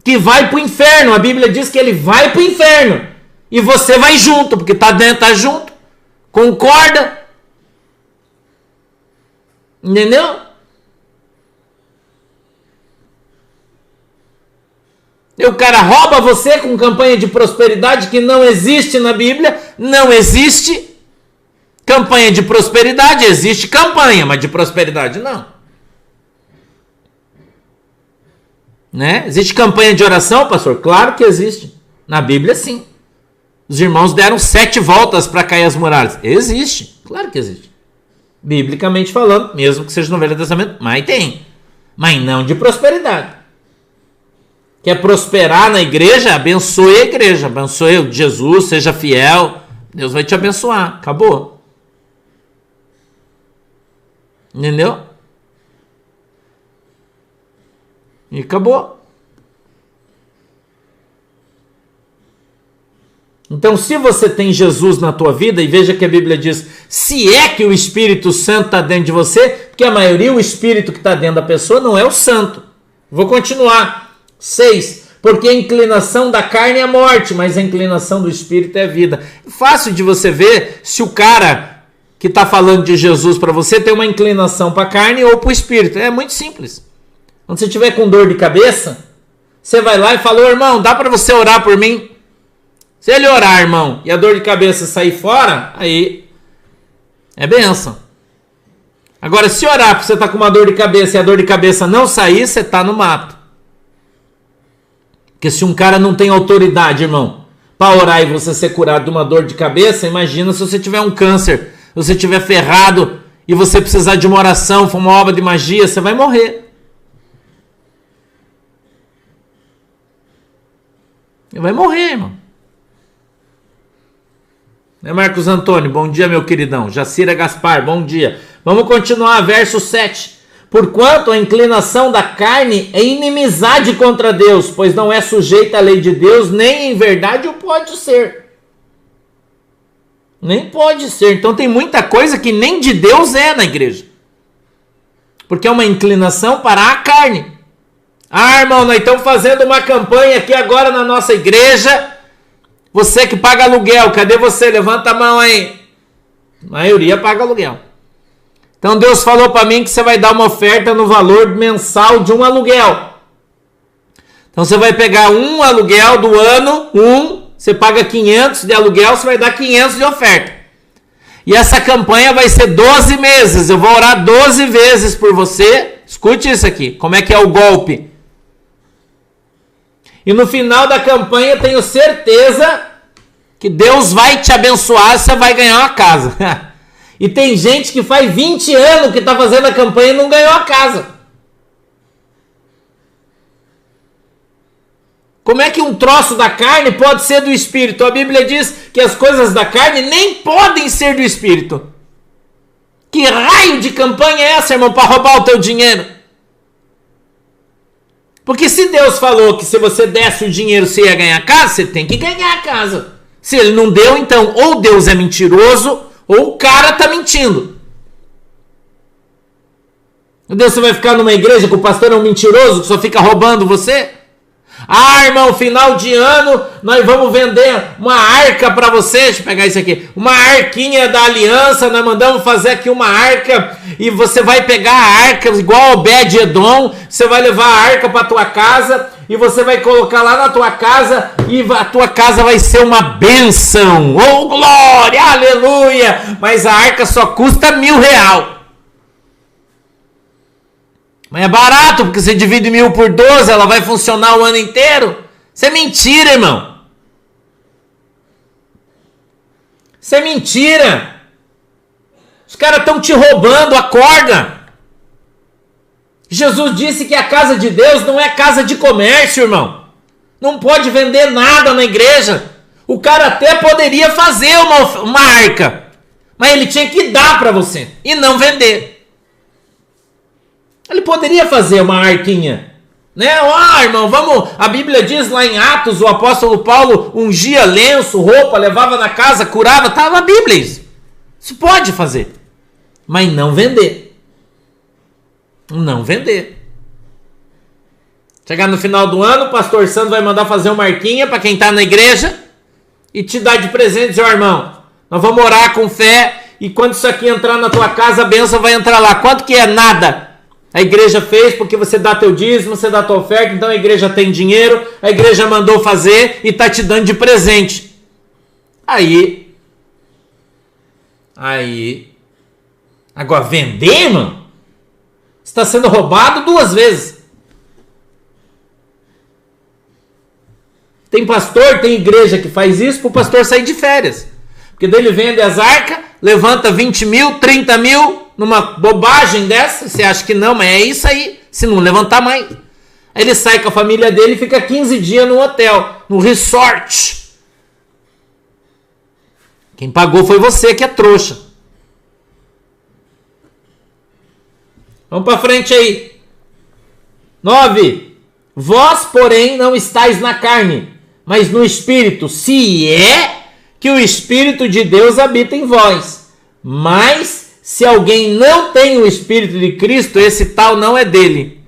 que vai pro inferno. A Bíblia diz que ele vai pro inferno. E você vai junto, porque tá dentro, tá junto. Concorda? Entendeu? E o cara rouba você com campanha de prosperidade que não existe na Bíblia. Não existe campanha de prosperidade. Existe campanha, mas de prosperidade não. Né? Existe campanha de oração, pastor? Claro que existe. Na Bíblia, sim. Os irmãos deram 7 voltas para cair as muralhas. Existe. Claro que existe. Biblicamente falando, mesmo que seja no Velho Testamento, mas tem. Mas não de prosperidade. Quer prosperar na igreja? Abençoe a igreja. Abençoe Jesus, seja fiel. Deus vai te abençoar. Acabou. Entendeu? E acabou. Então, se você tem Jesus na tua vida, e veja que a Bíblia diz, se é que o Espírito Santo está dentro de você, porque a maioria, o Espírito que está dentro da pessoa não é o Santo. Vou continuar. 6. Porque a inclinação da carne é morte, mas a inclinação do Espírito é vida. Fácil de você ver se o cara que está falando de Jesus para você tem uma inclinação para a carne ou para o Espírito. É muito simples. Quando você estiver com dor de cabeça, você vai lá e fala, irmão, dá para você orar por mim? Se ele orar, irmão, e a dor de cabeça sair fora, aí é bênção. Agora, se orar porque você está com uma dor de cabeça e a dor de cabeça não sair, você está no mato. Porque se um cara não tem autoridade, irmão, para orar e você ser curado de uma dor de cabeça, imagina se você tiver um câncer, se você estiver ferrado e você precisar de uma oração, for uma obra de magia, você vai morrer. Vai morrer, irmão. Né, Marcos Antônio? Bom dia, meu queridão. Jacira Gaspar, bom dia. Vamos continuar, verso 7. Porquanto a inclinação da carne é inimizade contra Deus, pois não é sujeita à lei de Deus, nem em verdade o pode ser. Nem pode ser. Então tem muita coisa que nem de Deus é na igreja. Porque é uma inclinação para a carne. Ah, irmão, nós estamos fazendo uma campanha aqui agora na nossa igreja. Você que paga aluguel, cadê você? Levanta a mão aí. A maioria paga aluguel. Então Deus falou para mim que você vai dar uma oferta no valor mensal de um aluguel. Então você vai pegar um aluguel do ano, você paga 500 de aluguel, você vai dar 500 de oferta. E essa campanha vai ser 12 meses. Eu vou orar 12 vezes por você. Escute isso aqui, como é que é o golpe. E no final da campanha tenho certeza que Deus vai te abençoar, você vai ganhar uma casa. E tem gente que faz 20 anos que está fazendo a campanha e não ganhou a casa. Como é que um troço da carne pode ser do Espírito? A Bíblia diz que as coisas da carne nem podem ser do Espírito. Que raio de campanha é essa, irmão, para roubar o teu dinheiro? Porque se Deus falou que se você desse o dinheiro você ia ganhar a casa, você tem que ganhar a casa. Se ele não deu, então ou Deus é mentiroso ou o cara está mentindo. Meu Deus, você vai ficar numa igreja que o pastor é um mentiroso que só fica roubando você? Ah, irmão, final de ano nós vamos vender uma arca para você. Deixa eu pegar isso aqui. Uma arquinha da aliança. Nós mandamos fazer aqui uma arca. E você vai pegar a arca igual Obed-Edom. Você vai levar a arca para tua casa. E você vai colocar lá na tua casa. E a tua casa vai ser uma bênção. Oh, glória, aleluia. Mas a arca só custa R$1.000. Mas é barato, porque você divide 1.000 por 12, ela vai funcionar o ano inteiro. Isso é mentira, irmão. Isso é mentira. Os caras estão te roubando, acorda. Jesus disse que a casa de Deus não é casa de comércio, irmão. Não pode vender nada na igreja. O cara até poderia fazer uma arca, mas ele tinha que dar para você e não vender. Ele poderia fazer uma arquinha, né? Irmão, vamos. A Bíblia diz lá em Atos, o apóstolo Paulo ungia lenço, roupa, levava na casa, curava, estava na Bíblia isso. Isso pode fazer, mas não vender. Não vender. Chegar no final do ano, o pastor Sandro vai mandar fazer uma arquinha para quem está na igreja e te dar de presente, seu irmão. Nós vamos orar com fé e quando isso aqui entrar na tua casa, a bênção vai entrar lá. Quanto que é? Nada. A igreja fez porque você dá teu dízimo, você dá tua oferta, então a igreja tem dinheiro, a igreja mandou fazer e está te dando de presente. Aí, agora vender, mano? Você está sendo roubado 2 vezes. Tem pastor, tem igreja que faz isso para o pastor sair de férias. Porque daí ele vende as arcas, levanta 20 mil, 30 mil, numa bobagem dessa, você acha que não, mas é isso aí, se não levantar mais. Aí ele sai com a família dele e fica 15 dias no hotel, no resort. Quem pagou foi você, que é trouxa. Vamos para frente aí. 9. Vós, porém, não estáis na carne, mas no Espírito, se é que o Espírito de Deus habita em vós. Mas se alguém não tem o Espírito de Cristo, esse tal não é dele.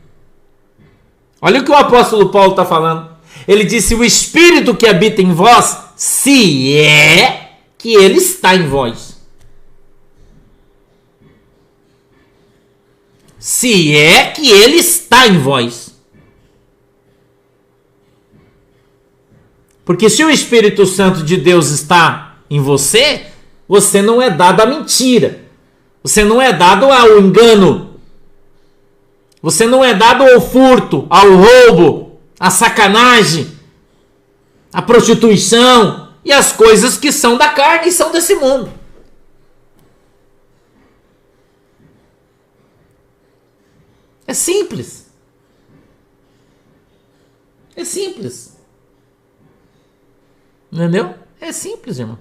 Olha o que o apóstolo Paulo está falando. Ele disse, o Espírito que habita em vós, se é que ele está em vós. Se é que ele está em vós. Porque se o Espírito Santo de Deus está em você, você não é dado à mentira. Você não é dado ao engano. Você não é dado ao furto, ao roubo, à sacanagem, à prostituição e às coisas que são da carne e são desse mundo. É simples. É simples. Entendeu? É simples, irmão.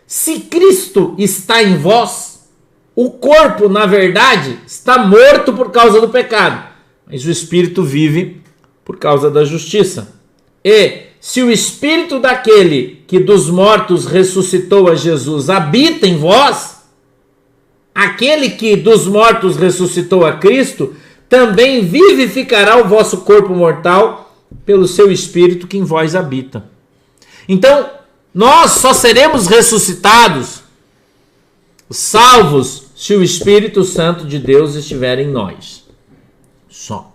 Se Cristo está em vós, o corpo, na verdade, está morto por causa do pecado, mas o espírito vive por causa da justiça. E se o espírito daquele que dos mortos ressuscitou a Jesus habita em vós, aquele que dos mortos ressuscitou a Cristo também vivificará o vosso corpo mortal pelo seu espírito que em vós habita. Então, nós só seremos ressuscitados, salvos, se o Espírito Santo de Deus estiver em nós. Só.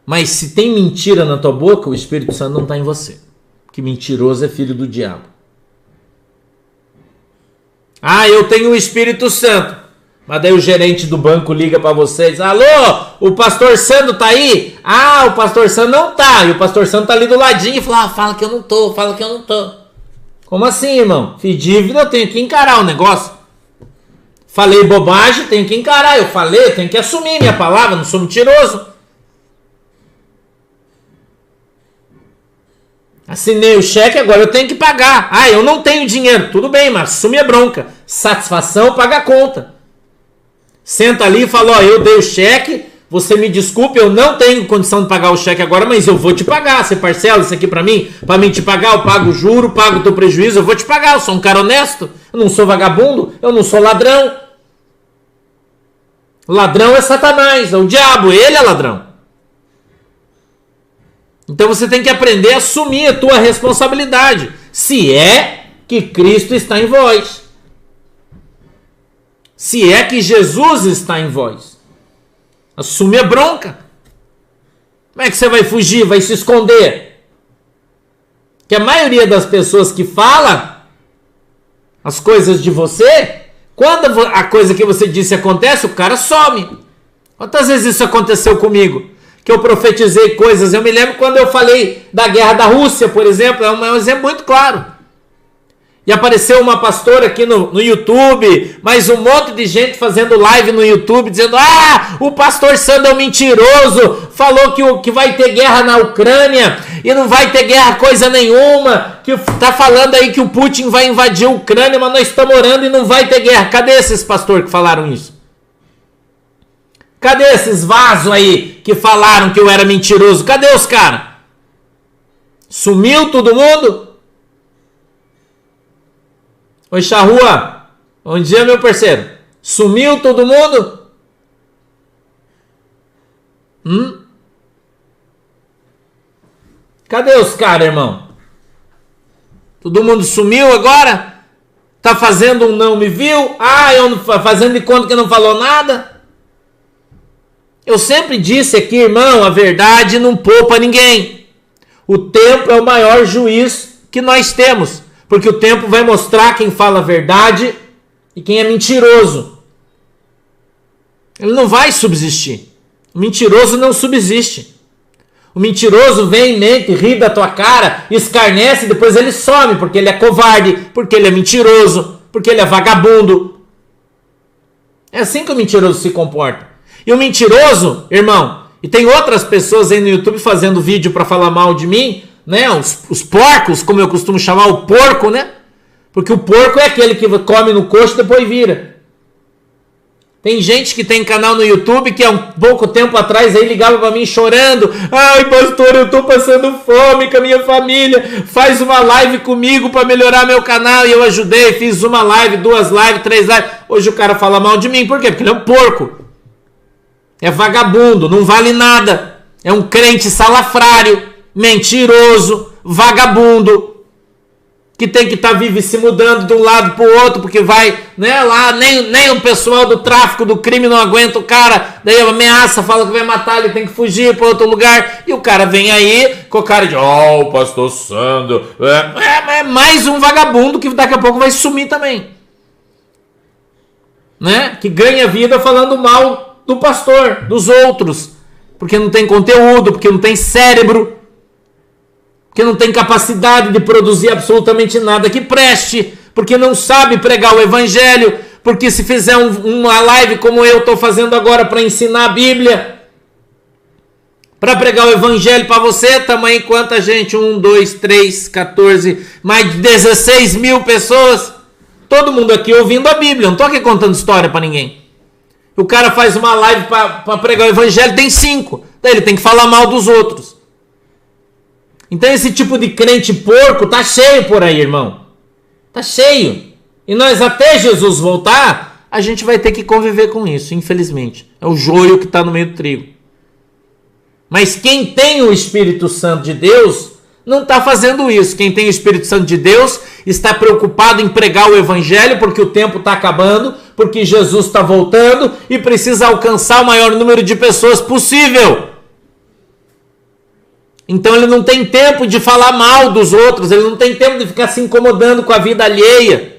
Mas se tem mentira na tua boca, o Espírito Santo não está em você. Que mentiroso é filho do diabo. Ah, eu tenho o Espírito Santo. Mas daí o gerente do banco liga para vocês. Alô, o pastor Sandro tá aí? Ah, o pastor Sandro não tá. E o pastor Sandro tá ali do ladinho e fala, fala que eu não tô, fala que eu não tô. Como assim, irmão? Fiz dívida, eu tenho que encarar o negócio. Falei bobagem, tenho que encarar. Eu falei, eu tenho que assumir minha palavra, não sou mentiroso. Assinei o cheque, agora eu tenho que pagar. Ah, eu não tenho dinheiro. Tudo bem, mas assume a bronca. Satisfação, paga a conta. Senta ali e fala, ó, eu dei o cheque, você me desculpe, eu não tenho condição de pagar o cheque agora, mas eu vou te pagar. Você parcela isso aqui pra mim te pagar, eu pago o juro, pago o teu prejuízo, eu vou te pagar. Eu sou um cara honesto, eu não sou vagabundo, eu não sou ladrão. Ladrão é Satanás, é o diabo, ele é ladrão. Então você tem que aprender a assumir a tua responsabilidade, se é que Cristo está em vós. Se é que Jesus está em vós. Assume a bronca. Como é que você vai fugir, vai se esconder? Que a maioria das pessoas que fala as coisas de você, quando a coisa que você disse acontece, o cara some. Quantas vezes isso aconteceu comigo? Que eu profetizei coisas. Eu me lembro quando eu falei da guerra da Rússia, por exemplo, é um exemplo muito claro. E apareceu uma pastora aqui no YouTube, mais um monte de gente fazendo live no YouTube, dizendo, o pastor Sandro é um mentiroso, falou que vai ter guerra na Ucrânia, e não vai ter guerra coisa nenhuma, que tá falando aí que o Putin vai invadir a Ucrânia, mas nós estamos orando e não vai ter guerra. Cadê esses pastores que falaram isso? Cadê esses vasos aí que falaram que eu era mentiroso? Cadê os caras? Sumiu todo mundo? Oi, Charrua. Bom dia, meu parceiro. Sumiu todo mundo? Cadê os caras, irmão? Todo mundo sumiu agora? Tá fazendo um não me viu? Eu não, fazendo de conta que não falou nada? Eu sempre disse aqui, irmão, a verdade não poupa ninguém. O tempo é o maior juiz que nós temos. Porque o tempo vai mostrar quem fala a verdade e quem é mentiroso. Ele não vai subsistir. O mentiroso não subsiste. O mentiroso vem, mente, ri da tua cara, escarnece e depois ele some, porque ele é covarde, porque ele é mentiroso, porque ele é vagabundo. É assim que o mentiroso se comporta. E o mentiroso, irmão, e tem outras pessoas aí no YouTube fazendo vídeo para falar mal de mim, né? Os porcos, como eu costumo chamar o porco, né? Porque o porco é aquele que come no coxo e depois vira. Tem gente que tem canal no YouTube que há um pouco tempo atrás aí ligava pra mim chorando. Ai, pastor, eu tô passando fome com a minha família. Faz uma live comigo pra melhorar meu canal. E eu ajudei, fiz uma live, 2 lives, 3 lives. Hoje o cara fala mal de mim. Por quê? Porque ele é um porco. É vagabundo, não vale nada. É um crente salafrário, mentiroso, vagabundo. que tem que estar vivo e se mudando de um lado para o outro, porque vai, né, lá, nem o pessoal do tráfico, do crime não aguenta o cara, daí ameaça, fala que vai matar, ele tem que fugir para outro lugar, e o cara vem aí com o cara de, o pastor Sandro, é mais um vagabundo que daqui a pouco vai sumir também, né, que ganha vida falando mal do pastor, dos outros, porque não tem conteúdo, porque não tem cérebro, porque não tem capacidade de produzir absolutamente nada que preste, porque não sabe pregar o evangelho, porque se fizer uma live como eu estou fazendo agora para ensinar a Bíblia, para pregar o evangelho para você, tamanho quanta gente? 1, 2, 3, 14, mais de 16 mil pessoas, todo mundo aqui ouvindo a Bíblia, não estou aqui contando história para ninguém. O cara faz uma live para pregar o evangelho, tem 5, daí ele tem que falar mal dos outros. Então esse tipo de crente porco tá cheio por aí, irmão. Tá cheio. E nós até Jesus voltar, a gente vai ter que conviver com isso, infelizmente. É o joio que está no meio do trigo. Mas quem tem o Espírito Santo de Deus não está fazendo isso. Quem tem o Espírito Santo de Deus está preocupado em pregar o evangelho porque o tempo está acabando, porque Jesus está voltando e precisa alcançar o maior número de pessoas possível. Então ele não tem tempo de falar mal dos outros, ele não tem tempo de ficar se incomodando com a vida alheia.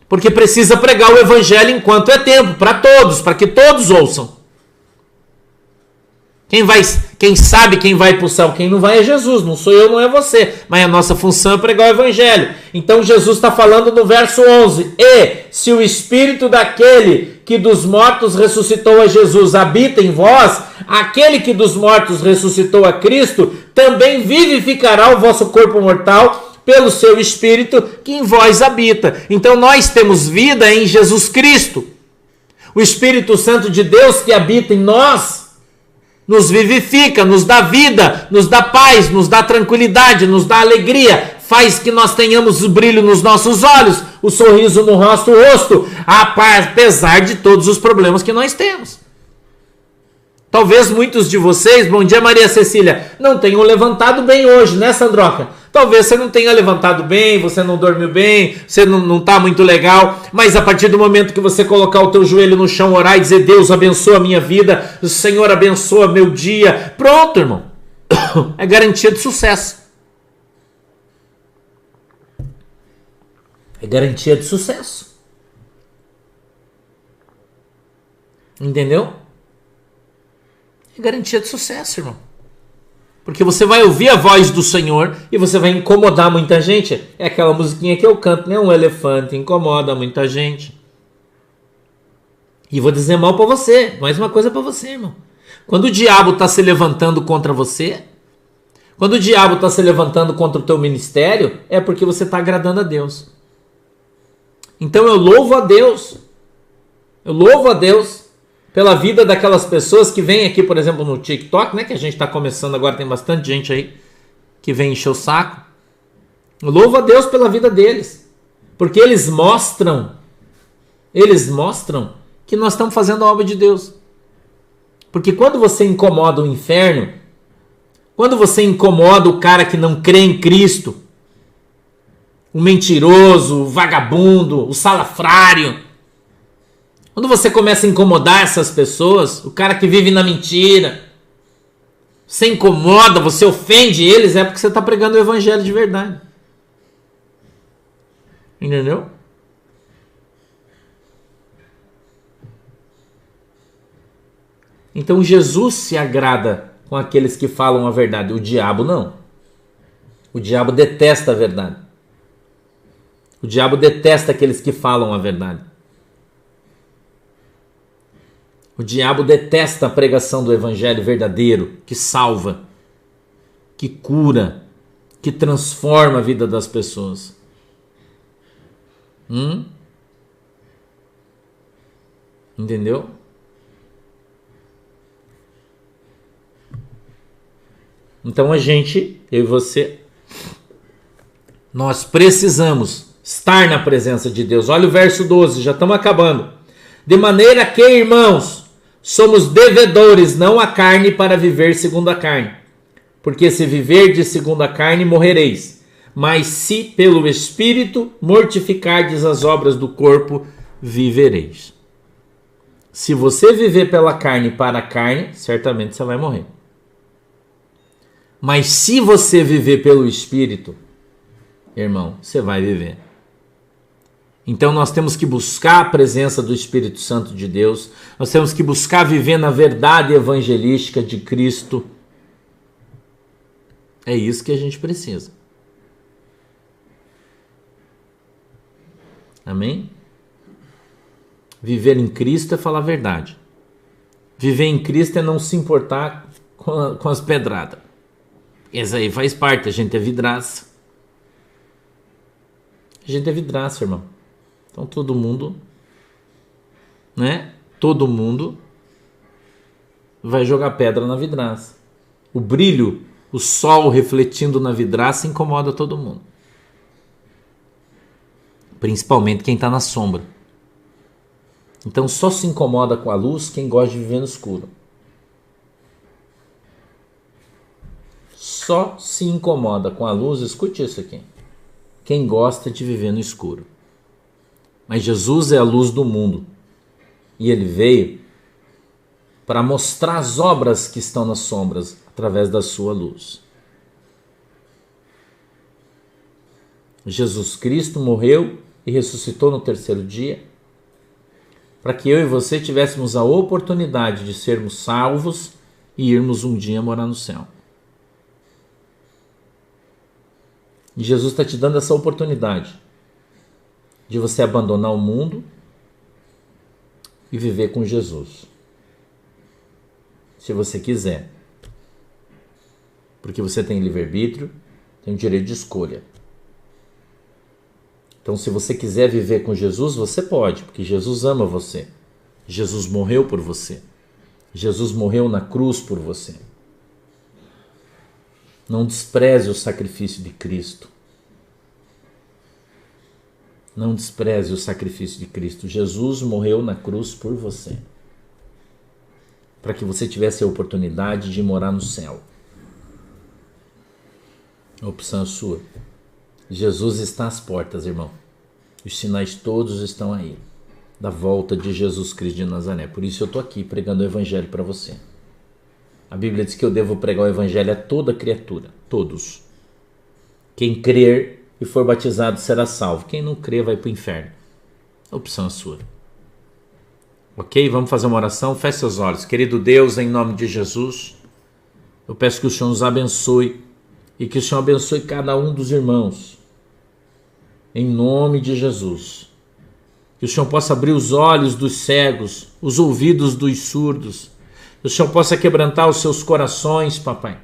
Porque precisa pregar o evangelho enquanto é tempo, para todos, para que todos ouçam. Quem sabe quem vai para o céu, quem não vai é Jesus, não sou eu, não é você. Mas a nossa função é pregar o evangelho. Então Jesus está falando no verso 11. E se o Espírito daquele que dos mortos ressuscitou a Jesus habita em vós, aquele que dos mortos ressuscitou a Cristo, também vivificará o vosso corpo mortal pelo seu Espírito que em vós habita. Então nós temos vida em Jesus Cristo. O Espírito Santo de Deus que habita em nós nos vivifica, nos dá vida, nos dá paz, nos dá tranquilidade, nos dá alegria, faz que nós tenhamos o brilho nos nossos olhos, o sorriso no nosso rosto, apesar de todos os problemas que nós temos. Talvez muitos de vocês, bom dia Maria Cecília, não tenham levantado bem hoje, né Sandroca? Talvez você não tenha levantado bem, você não dormiu bem, você não está muito legal, mas a partir do momento que você colocar o teu joelho no chão, orar e dizer, Deus abençoa a minha vida, o Senhor abençoa meu dia, pronto irmão, é garantia de sucesso. É garantia de sucesso. Entendeu? É garantia de sucesso, irmão. Porque você vai ouvir a voz do Senhor e você vai incomodar muita gente. É aquela musiquinha que eu canto, né? Um elefante incomoda muita gente. E vou dizer mal para você. Mais uma coisa para você, irmão. Quando o diabo está se levantando contra você, quando o diabo está se levantando contra o teu ministério, é porque você está agradando a Deus. Então eu louvo a Deus. Eu louvo a Deus pela vida daquelas pessoas que vêm aqui, por exemplo, no TikTok, né? Que a gente está começando agora, tem bastante gente aí que vem encher o saco. Eu louvo a Deus pela vida deles. Porque eles mostram que nós estamos fazendo a obra de Deus. Porque quando você incomoda o inferno, quando você incomoda o cara que não crê em Cristo, o mentiroso, o vagabundo, o salafrário, quando você começa a incomodar essas pessoas, o cara que vive na mentira, você incomoda, você ofende eles, é porque você está pregando o evangelho de verdade. Entendeu? Então Jesus se agrada com aqueles que falam a verdade. O diabo não. O diabo detesta a verdade. O diabo detesta aqueles que falam a verdade. O diabo detesta a pregação do evangelho verdadeiro, que salva, que cura, que transforma a vida das pessoas. Entendeu? Então a gente, eu e você, nós precisamos estar na presença de Deus. Olha o verso 12, já estamos acabando. De maneira que, irmãos, somos devedores, não à carne, para viver segundo a carne. Porque se viverdes segundo a carne, morrereis. mas se pelo Espírito mortificardes as obras do corpo, vivereis. Se você viver pela carne para a carne, certamente você vai morrer. Mas se você viver pelo Espírito, irmão, você vai viver. Então nós temos que buscar a presença do Espírito Santo de Deus, nós temos que buscar viver na verdade evangelística de Cristo. É isso que a gente precisa. Amém? Viver em Cristo é falar a verdade. Viver em Cristo é não se importar com as pedradas. Isso aí faz parte, a gente é vidraça. A gente é vidraça, irmão. Então todo mundo, né? Todo mundo vai jogar pedra na vidraça. O brilho, o sol refletindo na vidraça incomoda todo mundo. Principalmente quem está na sombra. Então só se incomoda com a luz quem gosta de viver no escuro. Só se incomoda com a luz, escute isso aqui, quem gosta de viver no escuro. Mas Jesus é a luz do mundo. E ele veio para mostrar as obras que estão nas sombras através da sua luz. Jesus Cristo morreu e ressuscitou no terceiro dia para que eu e você tivéssemos a oportunidade de sermos salvos e irmos um dia morar no céu. E Jesus está te dando essa oportunidade de você abandonar o mundo e viver com Jesus. Se você quiser. Porque você tem livre-arbítrio, tem o direito de escolha. Então, se você quiser viver com Jesus, você pode, porque Jesus ama você. Jesus morreu por você. Jesus morreu na cruz por você. Não despreze o sacrifício de Cristo. Não despreze o sacrifício de Cristo. Jesus morreu na cruz por você. Para que você tivesse a oportunidade de morar no céu. A opção é sua. Jesus está às portas, irmão. Os sinais todos estão aí. Da volta de Jesus Cristo de Nazaré. Por isso eu estou aqui pregando o evangelho para você. A Bíblia diz que eu devo pregar o evangelho a toda criatura. Todos. Quem crer e for batizado será salvo. Quem não crer vai para o inferno. A opção é sua. Ok? Vamos fazer uma oração? Feche seus olhos. Querido Deus, em nome de Jesus, eu peço que o Senhor nos abençoe e que o Senhor abençoe cada um dos irmãos. Em nome de Jesus. Que o Senhor possa abrir os olhos dos cegos, os ouvidos dos surdos. Que o Senhor possa quebrantar os seus corações, papai,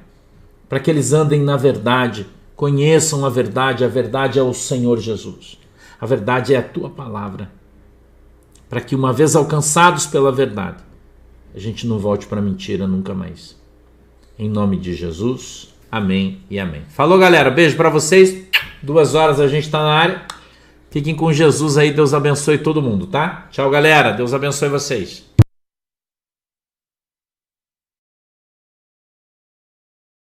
para que eles andem na verdade, conheçam a verdade é o Senhor Jesus. A verdade é a tua palavra. Para que uma vez alcançados pela verdade, a gente não volte para a mentira nunca mais. Em nome de Jesus, amém e amém. Falou, galera, beijo para vocês. 2 horas a gente está na área. Fiquem com Jesus aí, Deus abençoe todo mundo, tá? Tchau, galera, Deus abençoe vocês.